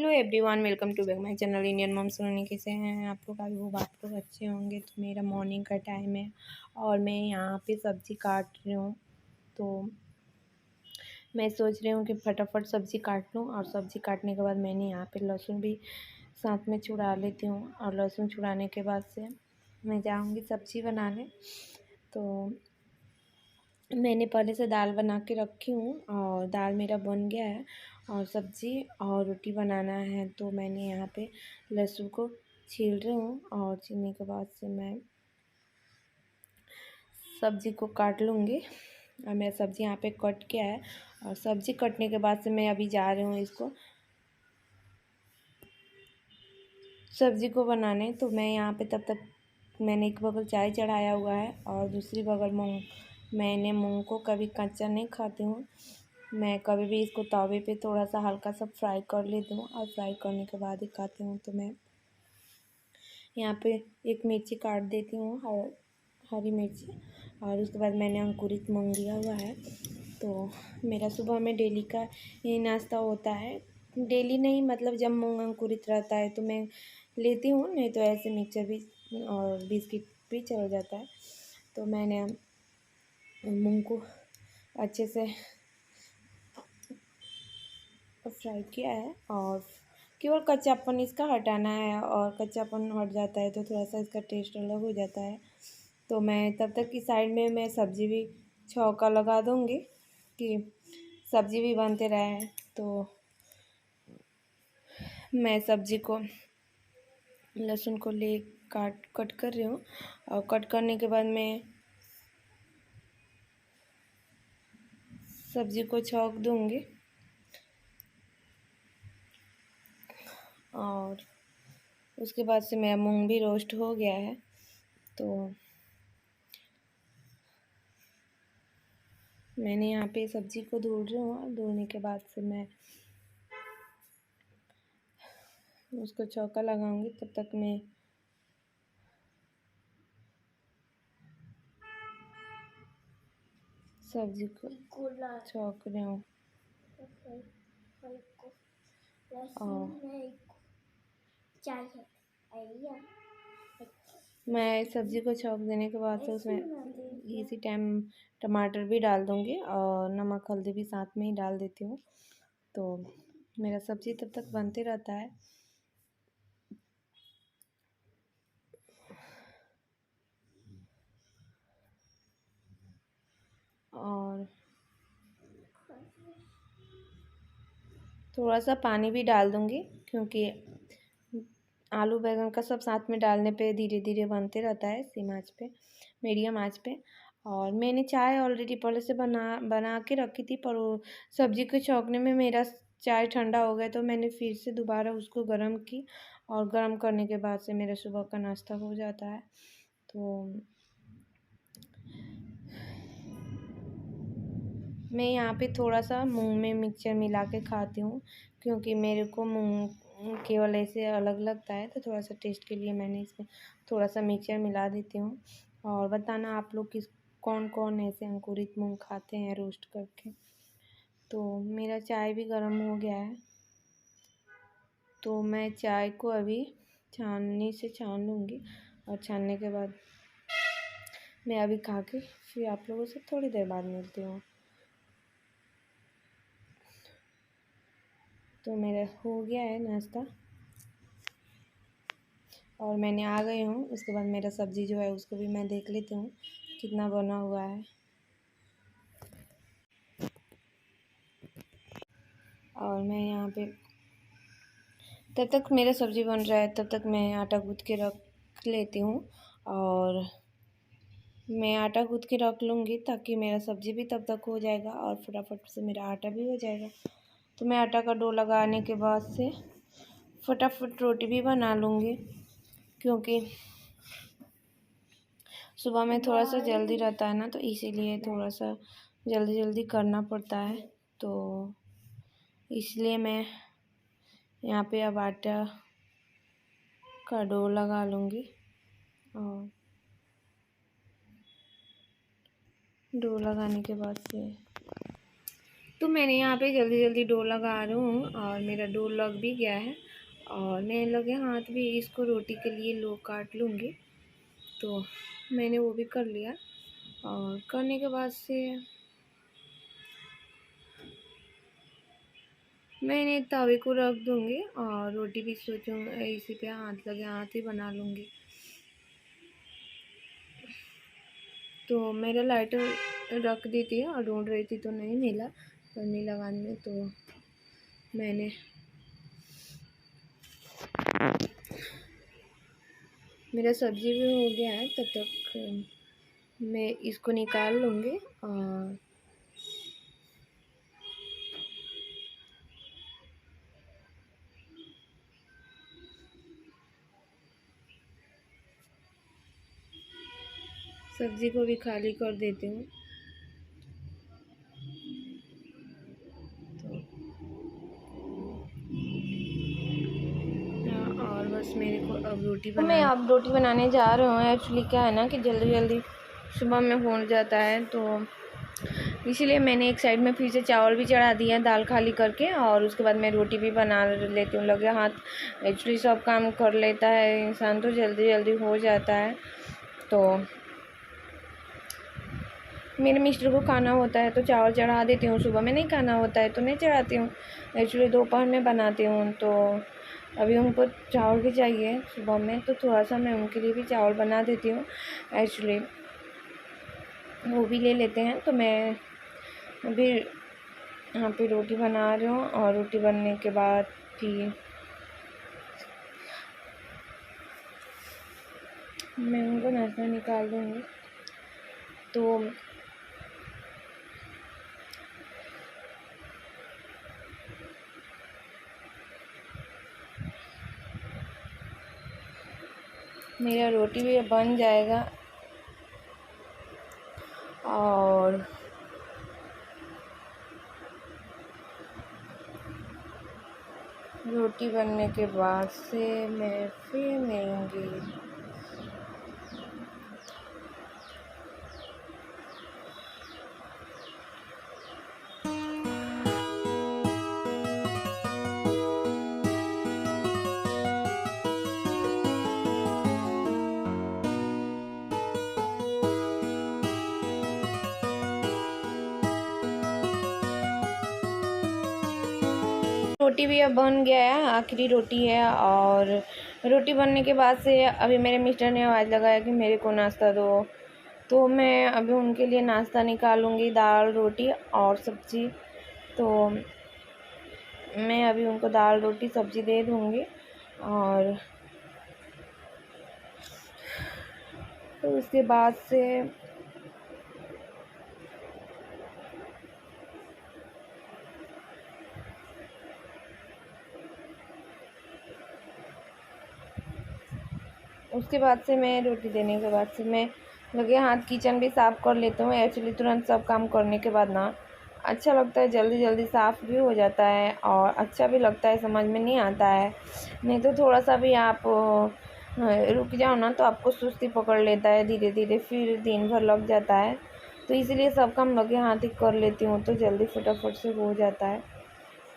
Hello everyone, welcome to back my channel Indian mom Soni. कैसे हैं आप लोग? आई होप आप लोग अच्छे होंगे। तो मेरा मॉर्निंग का टाइम है और मैं यहाँ पे सब्ज़ी काट रही हूँ। तो मैं सोच रही हूँ कि फटाफट सब्ज़ी काट लूँ, और सब्ज़ी काटने के बाद मैंने यहाँ पे लहसुन भी साथ में छुड़ा लेती हूँ। और लहसुन छुड़ाने के बाद से मैं जाऊँगी सब्ज़ी बनाने। तो मैंने पहले से दाल बना के रखी हूँ और दाल मेरा बन गया है, और सब्ज़ी और रोटी बनाना है। तो मैंने यहाँ पे लहसुन को छील रही हूँ, और छीलने के बाद से मैं सब्ज़ी को काट लूँगी। और मेरा सब्ज़ी यहाँ पे कट गया है, और सब्ज़ी कटने के बाद से मैं अभी जा रही हूँ इसको सब्ज़ी को बनाने। तो मैं यहाँ पे तब तक मैंने एक बगल चाय चढ़ाया हुआ है, और दूसरी बगल मैंने मूंग को कभी कच्चा नहीं खाती हूँ। मैं कभी भी इसको तवे पे थोड़ा सा हल्का सा फ्राई कर लेती हूँ, और फ्राई करने के बाद ही खाती हूँ। तो मैं यहाँ पे एक मिर्ची काट देती हूँ, और हरी मिर्ची, और उसके बाद मैंने अंकुरित मूंग लिया हुआ है। तो मेरा सुबह में डेली का ये नाश्ता होता है। डेली नहीं, मतलब जब मूंग अंकुरित रहता है तो मैं लेती हूँ, नहीं तो ऐसे मिक्सचर भी और बिस्किट भी चल जाता है। तो मैंने मूंग को अच्छे से फ्राई किया है, और केवल कच्चापन इसका हटाना है, और कच्चापन हट जाता है तो थोड़ा सा इसका टेस्ट अलग हो जाता है। तो मैं तब तक की साइड में मैं सब्ज़ी भी छौंका लगा दूँगी कि सब्ज़ी भी बनते रहे। तो मैं सब्ज़ी को लहसुन को ले कट कर रही हूँ, और कट करने के बाद मैं सब्ज़ी को छौंक दूँगी। और उसके बाद से मेरा मूंग भी रोस्ट हो गया है। तो मैंने यहाँ पे सब्ज़ी को धो रही हूँ, और धोने के बाद से मैं उसको छौंका लगाऊंगी। तब तक मैं सब्ज़ी को छौंक रही हूँ, और मैं सब्ज़ी को छौंक देने के बाद से उसमें इसी टाइम टमाटर भी डाल दूँगी, और नमक हल्दी भी साथ में ही डाल देती हूँ। तो मेरा सब्ज़ी तब तक बनते रहता है। और थोड़ा सा पानी भी डाल दूँगी, क्योंकि आलू बैंगन का सब साथ में डालने पे धीरे धीरे बनते रहता है, सिम आँच पे, मीडियम आँच पे। और मैंने चाय ऑलरेडी पहले से बना के रखी थी, पर वो सब्ज़ी को छौंकने में मेरा चाय ठंडा हो गया, तो मैंने फिर से दोबारा उसको गर्म की, और गर्म करने के बाद से मेरा सुबह का नाश्ता हो जाता है। तो मैं यहाँ पे थोड़ा सा मूंग में मिक्सचर मिला के खाती हूँ, क्योंकि मेरे को मूंग केवल ऐसे अलग लगता है। तो थोड़ा सा टेस्ट के लिए मैंने इसमें थोड़ा सा मिक्सचर मिला देती हूँ। और बताना आप लोग कौन कौन ऐसे अंकुरित मूंग खाते हैं रोस्ट करके। तो मेरा चाय भी गर्म हो गया है, तो मैं चाय को अभी छाननी से छान लूँगी, और छानने के बाद मैं अभी खा के फिर आप लोगों से थोड़ी देर बाद मिलती हूँ। तो मेरा हो गया है नाश्ता, और मैंने आ गई हूँ। उसके बाद मेरा सब्ज़ी जो है उसको भी मैं देख लेती हूँ कितना बना हुआ है। और मैं यहाँ पे तब तक मेरा सब्ज़ी बन रहा है, तब तक मैं आटा गूँथ के रख लेती हूँ। और मैं आटा गूँथ के रख लूँगी, ताकि मेरा सब्ज़ी भी तब तक हो जाएगा, और फटाफट से मेरा आटा भी हो जाएगा। तो मैं आटा का डो लगाने के बाद से फटाफट रोटी भी बना लूँगी, क्योंकि सुबह में थोड़ा सा जल्दी रहता है ना, तो इसीलिए थोड़ा सा जल्दी जल्दी करना पड़ता है। तो इसलिए मैं यहाँ पे अब आटा का डो लगा लूँगी, और डो लगाने के बाद से तो मैंने यहाँ पे जल्दी जल्दी डो लगा रही हूँ और मेरा डो लग भी गया है और मैं लगे हाथ भी इसको रोटी के लिए लो काट लूँगी। तो मैंने वो भी कर लिया और करने के बाद से मैंने तवे को रख दूँगी और रोटी भी सोचूँ इसी पे हाथ लगे हाथ ही बना लूँगी। तो मेरा लाइटर रख दी थी और ढूंढ रही थी तो नहीं मिला पन्नी लगाने में, तो मैंने मेरा सब्ज़ी भी हो गया है। तब तक मैं इसको निकाल लूँगी और सब्ज़ी को भी खाली कर देती हूँ। और बस मेरे को अब रोटी बनानी। मैं अब रोटी बनाने जा रही हूँ। एक्चुअली क्या है ना कि जल्दी जल्दी सुबह में हो जाता है, तो इसीलिए मैंने एक साइड में फिर से चावल भी चढ़ा दिया दाल खाली करके और उसके बाद मैं रोटी भी बना लेती हूँ। लगे हाथ एक्चुअली सब काम कर लेता है इंसान तो जल्दी जल्दी हो जाता है। तो मेरे मिस्टर को खाना होता है तो चावल चढ़ा देती हूँ, सुबह में नहीं खाना होता है तो नहीं चढ़ाती हूँ। एक्चुअली दोपहर में बनाती हूँ, तो अभी उनको चावल भी चाहिए सुबह में, तो थोड़ा सा मैं उनके लिए भी चावल बना देती हूँ। एक्चुअली वो भी ले लेते हैं। तो मैं अभी यहाँ पे रोटी बना रही हूँ और रोटी बनने के बाद फिर मैं उनको नाश्ता निकाल दूँगी। तो मेरा रोटी भी बन जाएगा और रोटी बनने के बाद से मैं फिर मिलूँगी। रोटी भी अब बन गया है, आखिरी रोटी है। और रोटी बनने के बाद से अभी मेरे मिस्टर ने आवाज़ लगाया कि मेरे को नाश्ता दो, तो मैं अभी उनके लिए नाश्ता निकालूंगी, दाल रोटी और सब्ज़ी। तो मैं अभी उनको दाल रोटी सब्ज़ी दे दूँगी और तो उसके बाद से मैं रोटी देने के बाद से मैं लगे हाथ किचन भी साफ़ कर लेती हूँ। एक्चुअली तुरंत सब काम करने के बाद ना अच्छा लगता है, जल्दी जल्दी साफ़ भी हो जाता है और अच्छा भी लगता है, समझ में नहीं आता है। नहीं तो थोड़ा सा भी आप रुक जाओ ना तो आपको सुस्ती पकड़ लेता है, धीरे धीरे फिर दिन भर लग जाता है। तो इसलिए सब काम लगे हाथ ही कर लेती हूँ तो जल्दी फटाफट से हो जाता है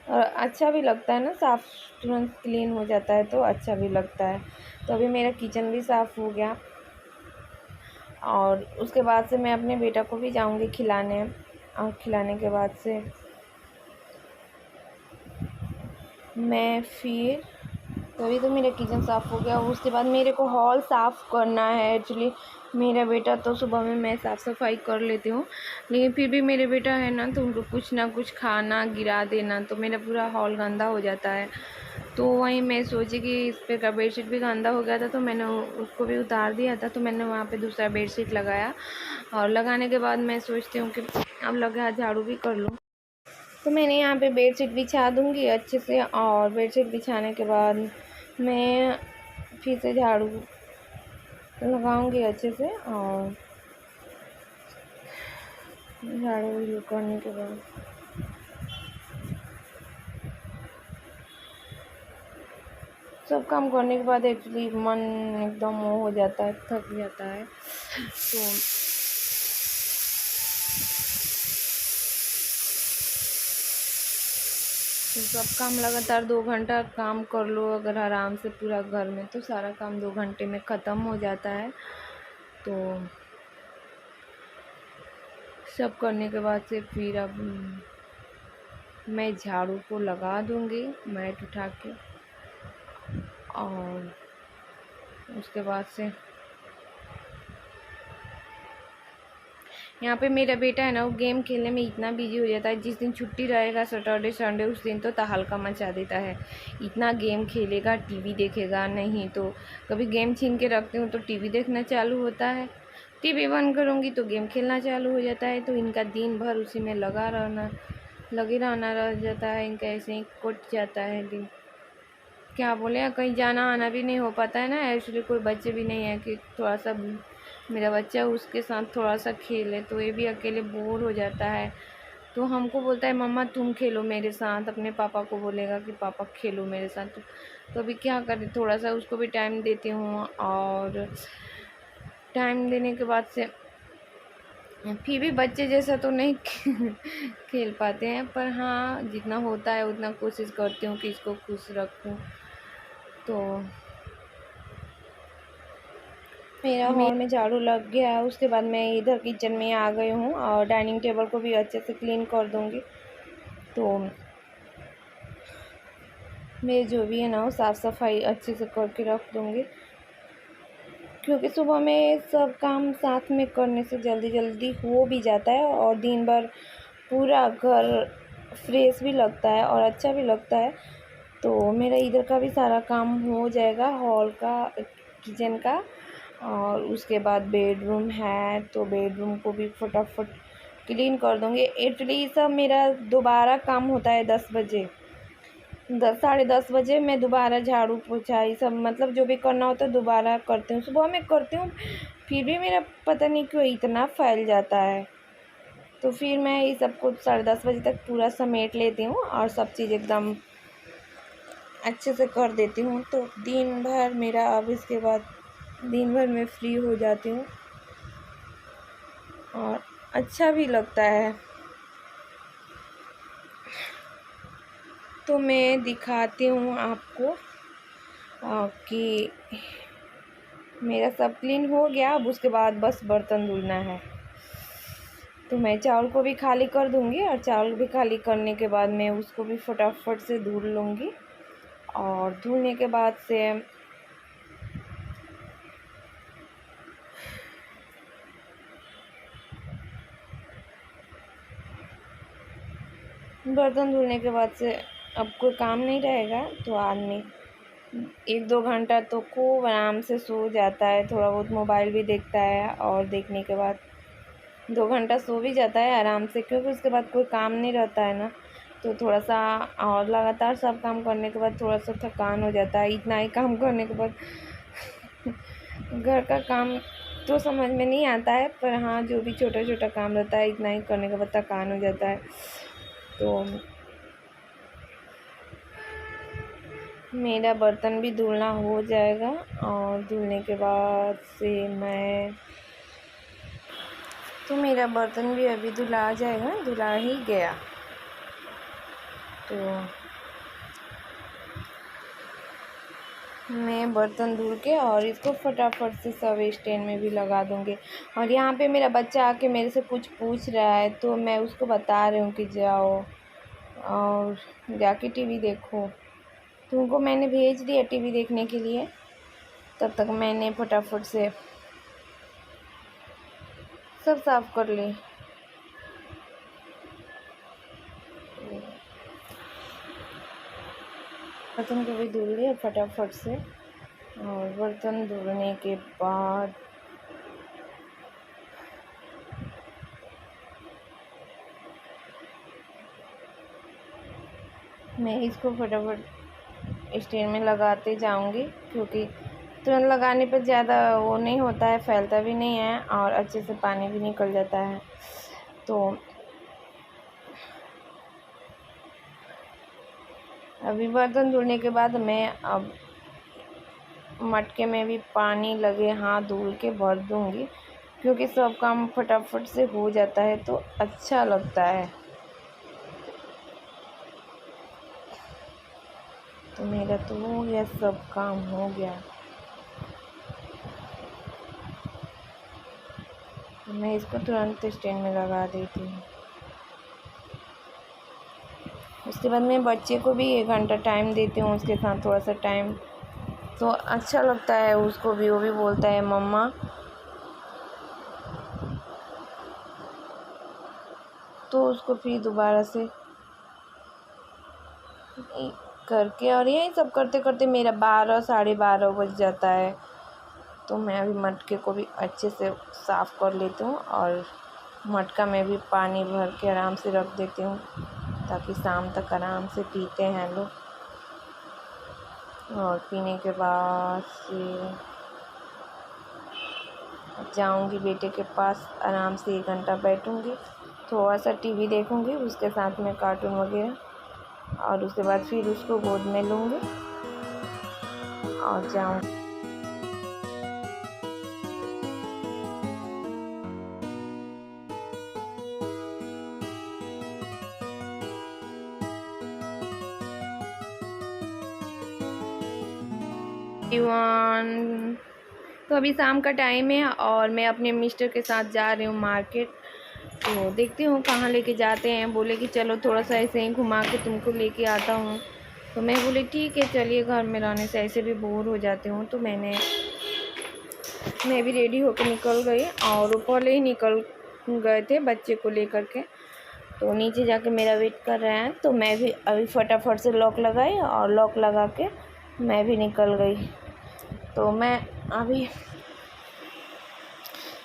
और अच्छा भी लगता है ना, साफ़ तुरंत क्लीन हो जाता है तो अच्छा भी लगता है। तो अभी मेरा किचन भी साफ़ हो गया और उसके बाद से मैं अपने बेटा को भी जाऊंगी खिलाने और खिलाने के बाद से मैं फिर तभी तो मेरा किचन साफ़ हो गया। उसके बाद मेरे को हॉल साफ़ करना है। एक्चुअली मेरा बेटा तो सुबह में मैं साफ़ सफाई कर लेती हूँ, लेकिन फिर भी मेरे बेटा है ना तो उनको कुछ ना कुछ खाना गिरा देना तो मेरा पूरा हॉल गंदा हो जाता है। तो वहीं मैं सोची कि इस पे का बेडशीट भी गंदा हो गया था तो मैंने उसको भी उतार दिया था। तो मैंने वहाँ पे दूसरा बेडशीट लगाया और लगाने के बाद मैं सोचती हूँ कि अब लगा झाड़ू भी कर लूँ। तो मैंने यहाँ पे बेडशीट बिछा दूँगी अच्छे से और बेडशीट बिछाने के बाद मैं फिर से झाड़ू लगाऊंगी अच्छे से और झाड़ू करने के बाद सब काम करने के बाद एक्चुअली मन एकदम वो हो जाता है, थक जाता है। तो तो सब काम लगातार 2 घंटा काम कर लो अगर आराम से पूरा घर में, तो सारा काम 2 घंटे में ख़त्म हो जाता है। तो सब करने के बाद से फिर अब मैं झाड़ू को लगा दूँगी मैट उठा के, और उसके बाद से यहाँ पे मेरा बेटा है ना, वो गेम खेलने में इतना बिजी हो जाता है। जिस दिन छुट्टी रहेगा सैटरडे संडे, उस दिन तो तहलका मचा देता है। इतना गेम खेलेगा, टीवी देखेगा नहीं। तो कभी गेम छीन के रखती हूँ तो टीवी देखना चालू होता है, टीवी बंद करूँगी तो गेम खेलना चालू हो जाता है। तो इनका दिन भर उसी में लगे रहना रह जाता है। इनका ऐसे ही कट जाता है दिन। क्या बोले, कहीं जाना आना भी नहीं हो पाता है ना। एक्चुअली कोई बच्चे भी नहीं है कि थोड़ा सा मेरा बच्चा उसके साथ थोड़ा सा खेले, तो ये भी अकेले बोर हो जाता है। तो हमको बोलता है मम्मा तुम खेलो मेरे साथ, अपने पापा को बोलेगा कि पापा खेलो मेरे साथ। तो अभी क्या करें, थोड़ा सा उसको भी टाइम देती हूँ। और टाइम देने के बाद से फिर भी बच्चे जैसा तो नहीं खेल पाते हैं, पर हाँ जितना होता है उतना कोशिश करती हूँ कि इसको खुश रखूँ। तो मेरा हॉल में झाड़ू लग गया है। उसके बाद मैं इधर किचन में आ गई हूँ और डाइनिंग टेबल को भी अच्छे से क्लीन कर दूँगी। तो मेरे जो भी है ना वो साफ़ सफाई अच्छे से करके रख दूँगी, क्योंकि सुबह में सब काम साथ में करने से जल्दी जल्दी हो भी जाता है और दिन भर पूरा घर फ्रेश भी लगता है और अच्छा भी लगता है। तो मेरा इधर का भी सारा काम हो जाएगा, हॉल का, किचन का। और उसके बाद बेडरूम है तो बेडरूम को भी फटाफट क्लीन कर दूँगी। एक्चुअली सब मेरा दोबारा काम होता है 10 बजे, 10 साढ़े 10 बजे मैं दोबारा झाड़ू पोछा ये सब मतलब जो भी करना होता है दोबारा करती हूँ। सुबह में करती हूँ, फिर भी मेरा पता नहीं क्यों इतना फैल जाता है। तो फिर मैं ये सब कुछ 10:30 बजे तक पूरा समेट लेती हूँ और सब चीज़ एकदम अच्छे से कर देती हूँ। तो दिन भर मेरा, अब इसके बाद दिन भर मैं फ्री हो जाती हूँ और अच्छा भी लगता है। तो मैं दिखाती हूँ आपको कि मेरा सब क्लीन हो गया। अब उसके बाद बस बर्तन धुलना है। तो मैं चावल को भी खाली कर दूँगी और चावल भी खाली करने के बाद मैं उसको भी फटाफट से धुल लूँगी। और धुलने के बाद से बर्तन धुलने के बाद से अब कोई काम नहीं रहेगा, तो आदमी 1-2 घंटा तो खूब आराम से सो जाता है, थोड़ा बहुत मोबाइल भी देखता है और देखने के बाद 2 घंटा सो भी जाता है आराम से, क्योंकि उसके बाद कोई काम नहीं रहता है ना। तो थोड़ा सा और लगातार सब काम करने के बाद थोड़ा सा थकान हो जाता है। इतना ही काम करने के बाद घर का काम तो समझ में नहीं आता है, पर हाँ जो भी छोटा छोटा काम रहता है इतना ही करने के बाद थकान हो जाता है। तो मेरा बर्तन भी धुलना हो जाएगा और धुलने के बाद से तो मेरा बर्तन भी अभी धुला जाएगा, धुला ही गया। तो मैं बर्तन धुल के और इसको फटाफट से सब स्टैंड में भी लगा दूँगी। और यहाँ पे मेरा बच्चा आके मेरे से कुछ पूछ रहा है, तो मैं उसको बता रही हूँ कि जाओ और जाके टीवी देखो। तो उनको मैंने भेज दिया टीवी देखने के लिए। तब तक मैंने फटाफट से सब साफ कर ली। बर्तन को भी धुल लिया फटाफट से। और बर्तन धुलने के बाद मैं इसको फटाफट स्टैंड में लगाते जाऊंगी, क्योंकि तुरंत लगाने पर ज़्यादा वो नहीं होता है, फैलता भी नहीं है और अच्छे से पानी भी निकल जाता है। तो अभी बर्तन धुलने के बाद मैं अब मटके में भी पानी लगे हाथ धुल के भर दूँगी, क्योंकि सब काम फटाफट से हो जाता है तो अच्छा लगता है। तो मेरा तो हो गया, सब काम हो गया। मैं इसको तुरंत स्टैंड में लगा देती हूँ। उसके बाद मैं बच्चे को भी 1 घंटा टाइम देती हूँ, उसके साथ थोड़ा सा टाइम तो अच्छा लगता है उसको भी। वो भी बोलता है मम्मा। तो उसको फिर दोबारा से करके, और यही सब करते करते मेरा 12 साढ़े 12 बज जाता है। तो मैं अभी मटके को भी अच्छे से साफ़ कर लेती हूँ और मटका में भी पानी भर के आराम से रख देती हूँ, ताकि शाम तक आराम से पीते हैं लोग। और पीने के बाद से जाऊंगी बेटे के पास, आराम से 1 घंटा बैठूंगी, थोड़ा सा टीवी देखूंगी, उसके साथ में कार्टून वगैरह, और उसके बाद फिर उसको गोद में लूँगी और जाऊँगी। तो अभी शाम का टाइम है और मैं अपने मिस्टर के साथ जा रही हूँ मार्केट। तो देखती हूँ कहाँ लेके जाते हैं। बोले कि चलो थोड़ा सा ऐसे ही घुमा के तुमको लेके आता हूँ। तो मैं बोली ठीक है चलिए, घर में रहने से ऐसे भी बोर हो जाती हूँ। तो मैं भी रेडी होकर निकल गई और ऊपर ही निकल गए थे बच्चे को लेकर के। तो नीचे जाके मेरा वेट कर रहे हैं। तो मैं भी अभी फटाफट से लॉक लगाई और लॉक लगा के मैं भी निकल गई। तो मैं अभी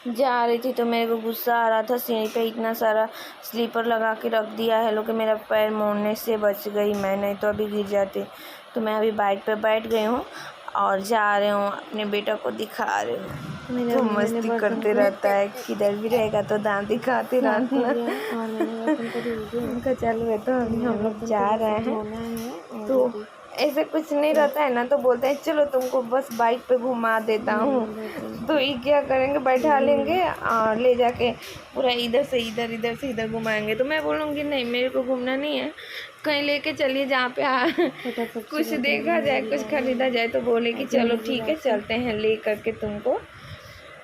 जा रही थी तो मेरे को गुस्सा आ रहा था, सीढ़ी पे इतना सारा स्लीपर लगा के रख दिया है लोग कि मेरा पैर मोड़ने से बच गई मैं, नहीं तो अभी गिर जाती। तो मैं अभी बाइक पे बैठ गई हूँ और जा रही हूँ, अपने बेटा को दिखा रही हूँ। तो मस्ती करते रहता है, किधर भी रहेगा तो दांत दिखाते रहता उनका चालू है। तो अभी हम लोग जा रहे हैं। तो ऐसे कुछ नहीं रहता है ना, तो बोलते हैं चलो तुमको बस बाइक पे घुमा देता हूँ। तो ये क्या करेंगे, बैठा लेंगे और ले जाके पूरा इधर से इधर घुमाएंगे। तो मैं बोलूँगी नहीं, मेरे को घूमना नहीं है, कहीं लेके चलिए जहाँ पे कुछ देखा जाए, कुछ खरीदा जाए। तो बोले कि चलो ठीक है चलते हैं ले करके तुमको।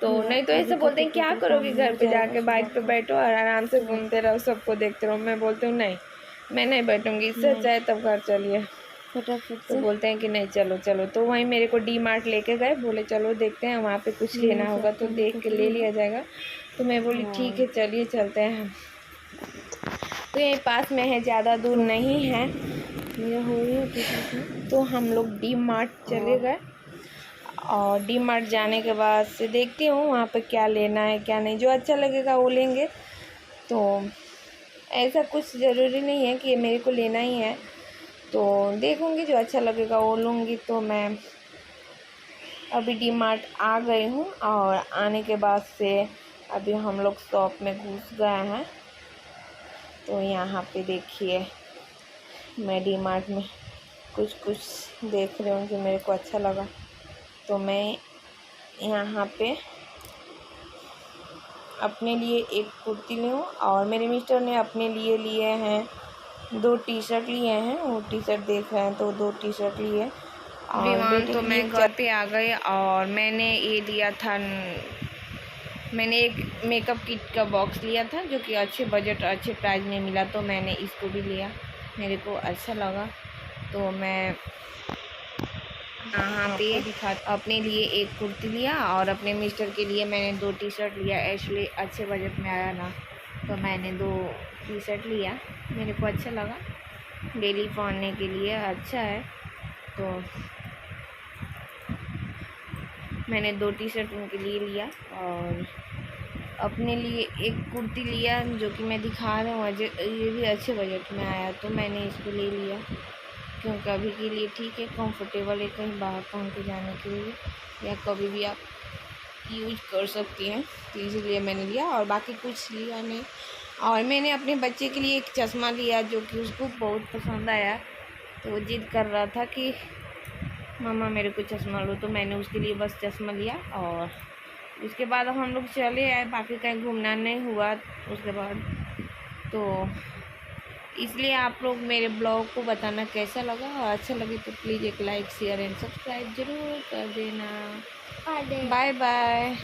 तो नहीं तो ऐसे बोलते हैं क्या करोगे घर पे जाके, बाइक पे बैठो और आराम से घूमते रहो, सबको देखते रहो। मैं बोलती हूँ नहीं, मैं नहीं बैठूँगी, इससे अच्छा है तब घर चलिए। तो बोलते हैं कि नहीं चलो चलो। तो वहीं मेरे को डी मार्ट लेके गए, बोले चलो देखते हैं वहाँ पे कुछ लेना होगा तो देख के ले लिया जाएगा। तो मैं बोली ठीक है चलिए चलते हैं। तो यहीं पास में है, ज़्यादा दूर नहीं है। तो हम लोग डी मार्ट चले गए और डी मार्ट जाने के बाद से देखती हूँ वहाँ पे क्या लेना है क्या नहीं, जो अच्छा लगेगा वो लेंगे। तो ऐसा कुछ ज़रूरी नहीं है कि मेरे को लेना ही है, तो देखूँगी जो अच्छा लगेगा वो लूँगी। तो मैं अभी डी मार्ट आ गई हूँ और आने के बाद से अभी हम लोग शॉप में घुस गए हैं। तो यहाँ पे देखिए मैं डी मार्ट में कुछ देख रही हूँ जो मेरे को अच्छा लगा। तो मैं यहाँ पे अपने लिए एक कुर्ती ली हूँ और मेरे मिस्टर ने अपने लिए लिए हैं 2 टी-शर्ट लिए हैं। वो टी-शर्ट देख रहे हैं तो 2 टी-शर्ट लिए। और तो मैं घर पे आ गई और मैंने ये लिया था, मैंने एक मेकअप किट का बॉक्स लिया था जो कि अच्छे बजट अच्छे प्राइस में मिला। तो मैंने इसको भी लिया, मेरे को अच्छा लगा। तो मैं यहाँ पे अपने लिए एक कुर्ती लिया और अपने मिस्टर के लिए मैंने 2 टी-शर्ट लिया। एक्चुअली अच्छे बजट में आया ना, तो मैंने 2 टी-शर्ट लिया, मेरे को अच्छा लगा, डेली पहनने के लिए अच्छा है। तो मैंने 2 टी-शर्ट उनके लिए लिया और अपने लिए एक कुर्ती लिया जो कि मैं दिखा रहा हूँ, ये भी अच्छे बजट में आया। तो मैंने इसको ले लिया क्योंकि अभी के लिए ठीक है, कंफर्टेबल है कहीं बाहर पहन के जाने के लिए, या कभी भी आप यूज कर सकती हैं। तो इसलिए मैंने लिया और बाकी कुछ लिया नहीं। और मैंने अपने बच्चे के लिए एक चश्मा लिया जो कि उसको बहुत पसंद आया। तो वो जिद कर रहा था कि मम्मा मेरे को चश्मा लो, तो मैंने उसके लिए बस चश्मा लिया। और उसके बाद हम लोग चले आए, बाकी कहीं घूमना नहीं हुआ उसके बाद। तो इसलिए आप लोग मेरे ब्लॉग को बताना कैसा लगा, और अच्छा लगे तो प्लीज़ एक लाइक शेयर एंड सब्सक्राइब ज़रूर कर देना। Bye bye.